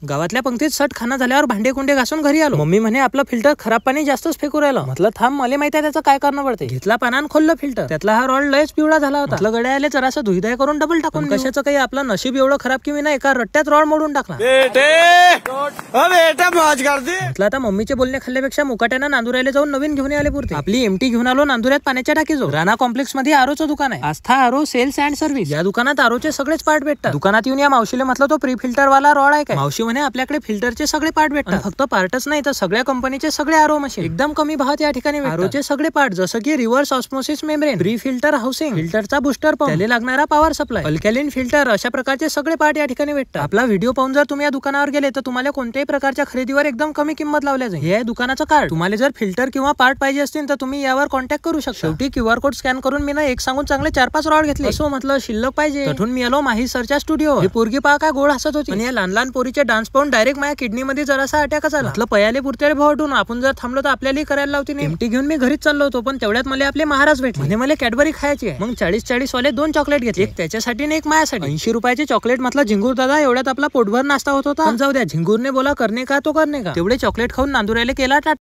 गावातल्या पंक्तीत सट खाना झाल्यावर भांडे कुंडे घासून घरी आलो. मम्मी म्हणे आपलं फिल्टर खराब पाणी जास्तच फेकू राहिलं. म्हटलं थांब मला माहिती आहे त्याचं काय करणं पडते. घेतला पानान खोललं फिल्टर, त्यातला हा रॉड लयच पिवळा झाला होता. म्हटलं गड्या आले जरासं धुईधाय करून डबल टाकून कशाचं काही आपलं नशीब एवढं खराब की मी ना एका रट्ट्यात रॉड मोडून टाकला. म्हटलं आता मम्मीचे बोलणे खाल्ल्यापेक्षा मुकाट्यानं नांदुरायला जाऊन नवीन घेऊन आले पुरते. आपली एमटी घेऊन आलो नांदुऱ्यात पाण्याच्या टाकीजवळ. राणा कॉम्प्लेक्स मध्ये आरोचं दुकान आहे, आस्था आरो सेल्स अँड सर्व्हिस. या दुकानात आरोचे सगळेच पार्ट भेटतात. दुकानात येऊन या मावशीला म्हटलं तो प्री फिल्टर वाला रॉड आहे काय. मावशी म्हणे आपल्याकडे फिल्टरचे सगळे पार्ट भेटतात. फक्त पार्टच नाही तर सगळ्या कंपनीचे सगळे आरो मशीन एकदम कमी भावात या ठिकाणी. आरोचे सगळे पार्ट जसं की reverse osmosis membrane, pre filter housing, फिल्टरचा बुस्टर पंप, त्याला लागणारा पॉवर सप्लाय, अल्कॅलिन फिल्टर, अशा प्रकारचे सगळे पार्ट या ठिकाणी भेटतात. आपला व्हिडिओ पाहून जर तुम्ही या दुकानावर गेले तर तुम्हाला कोणत्याही प्रकारच्या खरेदीवर एकदम कमी किंमत लावल्या जाईल. हे आहे दुकानाचं कार्ड. तुम्हाला जर फिल्टर किंवा पार्ट पाहिजे असतील तर तुम्ही यावर कॉन्टॅक्ट करू शकता. शेवटी QR कोड स्कॅन करून मी ना एक सांगून चांगले 4-5 रॉड घेतले. असं म्हटलं शिल्लक पाहिजे तिथून मी आलो माही सरच्या स्टुडिओ. ही पोरगी पहा काय गोड हसत होती आणि या लहान लहान पोरीचे डान्स पाहून डायरेक्ट माझ्या किडनी मध्ये जरासा अटॅकच आला. म्हटलं पयाले पुरते भावटून आपण जर थांबलो तर आपल्याला करायला लावती. एमटी घेऊन मी घरीच चाललो होतो पण तेवढ्यात मला आपले महाराज भेटले. म्हणजे मला कॅडबरी खायची आहे. मग 40-40 वाले 2 चॉकलेट घेतले, एक त्याच्यासाठी आणि एक माझ्यासाठी. 80 रुपयाचे चॉकलेट. म्हटलं झिंगूर दादा एवढ्यात आपला पोटभर नाश्ता होत होता. जाऊ द्या, झिंगूरने बोला करणे का तो करणे का. तेवढे चॉकलेट खाऊन नांदुरायला केला टाटा.